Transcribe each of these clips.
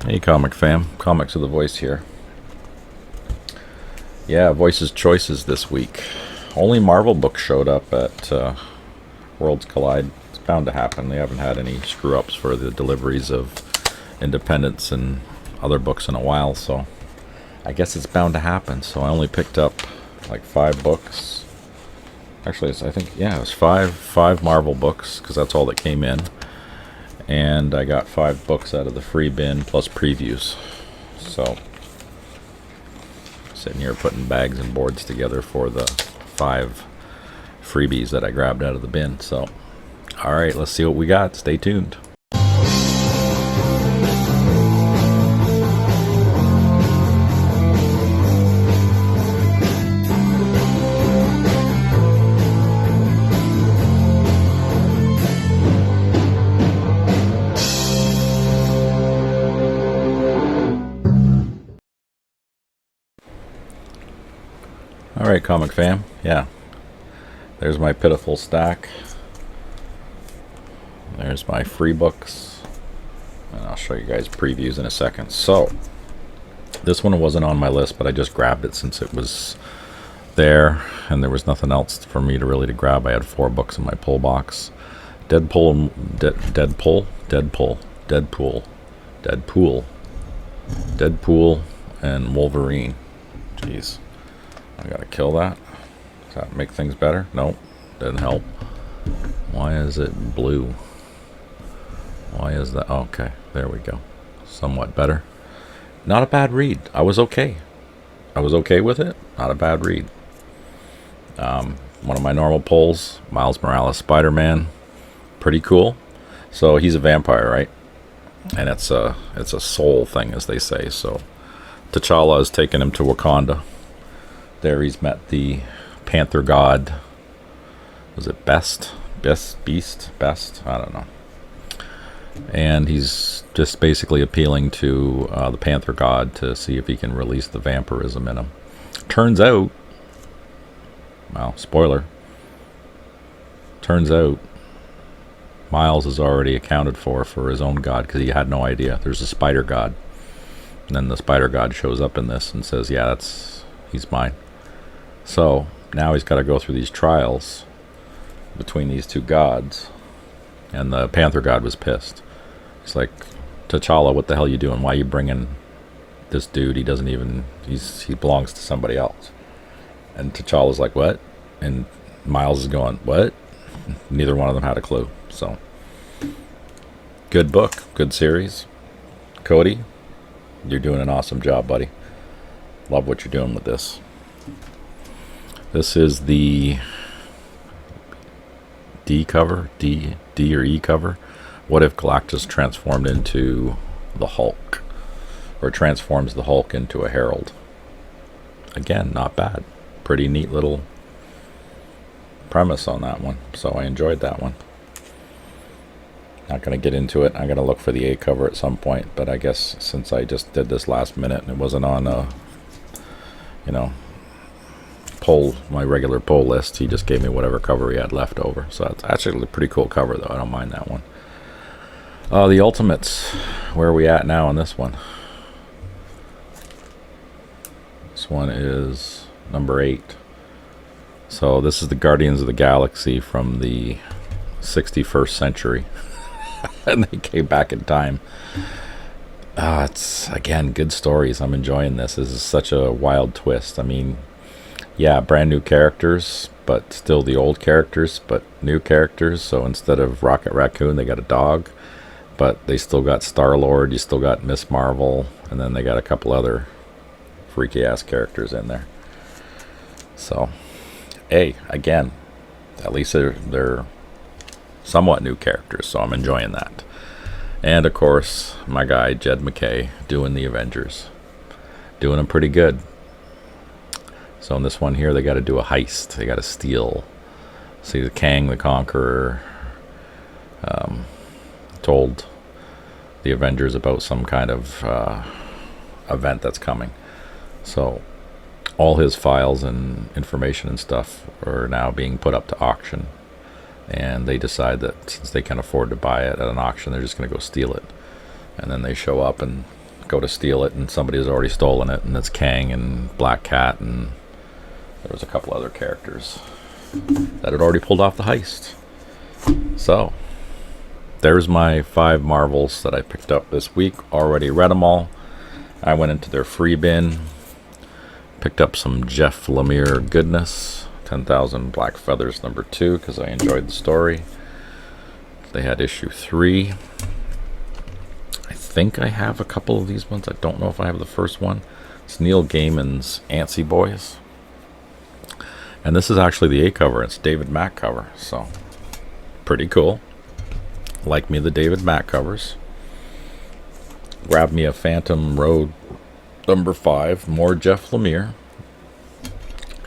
Hey, comic fam. Comics of the Voice here. Yeah, Voices Choices this week. Only Marvel books showed up at Worlds Collide. It's bound to happen. They haven't had any screw ups for the deliveries of Independence and other books in a while, so I guess it's bound to happen. So I only picked up like 5 books. Actually, I think, yeah, it was five Marvel books because that's all that came in. And I got 5 books out of the free bin plus previews. So, sitting here putting bags and boards together for the 5 freebies that I grabbed out of the bin. So, alright, let's see what we got. Stay tuned. Alright, comic fam. Yeah. There's my pitiful stack. There's my free books. And I'll show you guys previews in a second. So, this one wasn't on my list, but I just grabbed it since it was there and there was nothing else for me to really grab. I had 4 books in my pull box. Deadpool, and Wolverine. Jeez. I gotta kill that. Does that make things better? Nope. Didn't help. Why is it blue? Why is that? Okay, there we go. Somewhat better. Not a bad read. I was okay. I was okay with it. Not a bad read. One of my normal pulls, Miles Morales Spider-Man. Pretty cool. So he's a vampire, right? And it's a soul thing, as they say. So T'Challa has taken him to Wakanda. There he's met the Panther God. Was it Beast? I don't know. And he's just basically appealing to the Panther God to see if he can release the vampirism in him. Turns out, well, spoiler. Turns out Miles is already accounted for his own god because he had no idea. There's a Spider God. And then the Spider God shows up in this and says, yeah, he's mine. So now he's got to go through these trials between these 2 gods. And the Panther God was pissed. He's like, T'Challa, what the hell are you doing? Why are you bringing this dude? He belongs to somebody else. And T'Challa's like, what? And Miles is going, what? Neither one of them had a clue. So, good book, good series. Cody, you're doing an awesome job, buddy. Love what you're doing with this. This is the D cover, D or E cover. What if Galactus transformed into the Hulk? Or transforms the Hulk into a Herald? Again, not bad. Pretty neat little premise on that one. So I enjoyed that one. Not going to get into it. I'm going to look for the A cover at some point. But I guess since I just did this last minute and it wasn't on my regular poll list, he just gave me whatever cover he had left over. So it's actually a pretty cool cover, though. I don't mind that one. The Ultimates. Where are we at now on this one? This one is number 8. So this is the Guardians of the Galaxy from the 61st century. And they came back in time. It's, again, good stories. I'm enjoying this. This is such a wild twist. I mean, yeah, brand new characters, but still the old characters, but new characters. So instead of Rocket Raccoon, they got a dog. But they still got Star-Lord, you still got Miss Marvel, and then they got a couple other freaky-ass characters in there. So, hey, again, at least they're somewhat new characters, so I'm enjoying that. And, of course, my guy, Jed MacKay, doing the Avengers. Doing them pretty good. So in this one here, they got to do a heist. They got to steal. See, the Kang the Conqueror told the Avengers about some kind of event that's coming. So all his files and information and stuff are now being put up to auction. And they decide that since they can afford to buy it at an auction, they're just going to go steal it. And then they show up and go to steal it and somebody has already stolen it, and it's Kang and Black Cat, and there was a couple other characters that had already pulled off the heist. So there's my 5 Marvels that I picked up this week. Already read them all. I went into their free bin, picked up some Jeff Lemire goodness, 10,000 Black Feathers #2, because I enjoyed the story. They had issue 3. I think I have a couple of these ones. I don't know if I have the first one. It's Neil Gaiman's Antsy Boys. And this is actually the A cover. It's David Mack cover. So, pretty cool. Like me the David Mack covers. Grab me a Phantom Road #5. More Jeff Lemire.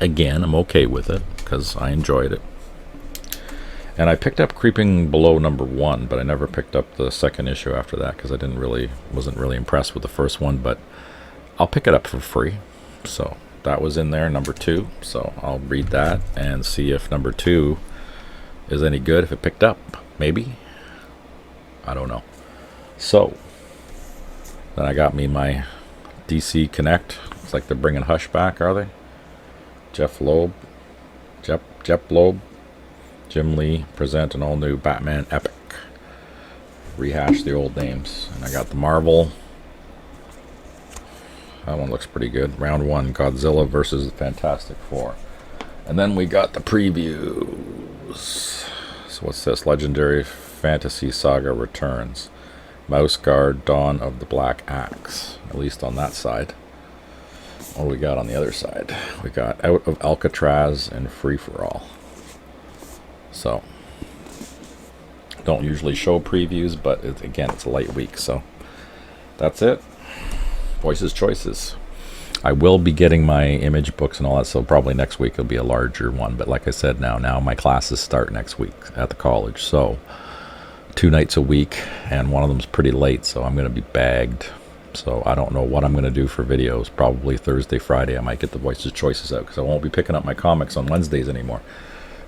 Again, I'm okay with it because I enjoyed it. And I picked up Creeping Below #1, but I never picked up the second issue after that because I wasn't really impressed with the first one. But I'll pick it up for free. So that was in there, #2. So I'll read that and see if #2 is any good. If it picked up, maybe. I don't know. So then I got me my DC Connect. It's like they're bringing Hush back, are they? Jeff Loeb, Jim Lee present an all-new Batman epic. Rehash the old names. And I got the Marvel. That one looks pretty good. Round 1, Godzilla versus the Fantastic Four. And then we got the previews. So what's this? Legendary Fantasy Saga Returns. Mouse Guard, Dawn of the Black Axe. At least on that side. What do we got on the other side? We got Out of Alcatraz and Free for All. So, don't usually show previews, but again, it's a light week, so that's it. Voices Choices. I will be getting my image books and all that, so probably next week it'll be a larger one. But like I said, now my classes start next week at the college, so 2 nights a week, and one of them's pretty late, so I'm going to be bagged. So I don't know what I'm going to do for videos. Probably Thursday, Friday, I might get the Voices Choices out, because I won't be picking up my comics on Wednesdays anymore,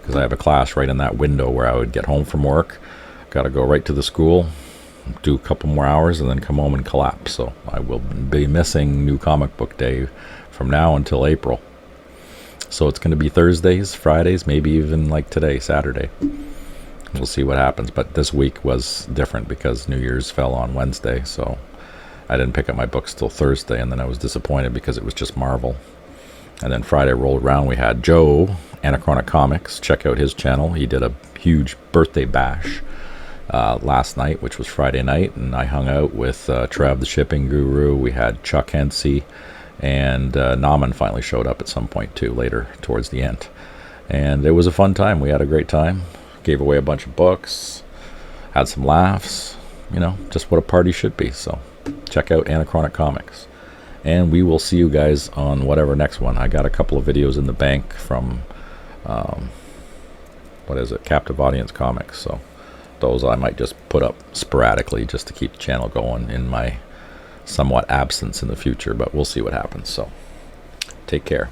because I have a class right in that window where I would get home from work. Got to go right to the school, do a couple more hours, and then come home and collapse. So I will be missing New Comic Book Day from now until April. So it's going to be Thursdays, Fridays, maybe even like today, Saturday. We'll see what happens. But this week was different because New Year's fell on Wednesday, so I didn't pick up my books till Thursday, and then I was disappointed because it was just Marvel. And then Friday rolled around. We had Joe, Anachronic Comics. Check out his channel. He did a huge birthday bash last night, which was Friday night, and I hung out with Trav the Shipping Guru. We had Chuck Hensey, and Nauman finally showed up at some point too, later towards the end. And it was a fun time. We had a great time. Gave away a bunch of books, had some laughs, you know, just what a party should be. So check out Anachronic Comics. And we will see you guys on whatever next one. I got a couple of videos in the bank from, Captive Audience Comics. So those I might just put up sporadically just to keep the channel going in my somewhat absence in the future. But we'll see what happens. So take care.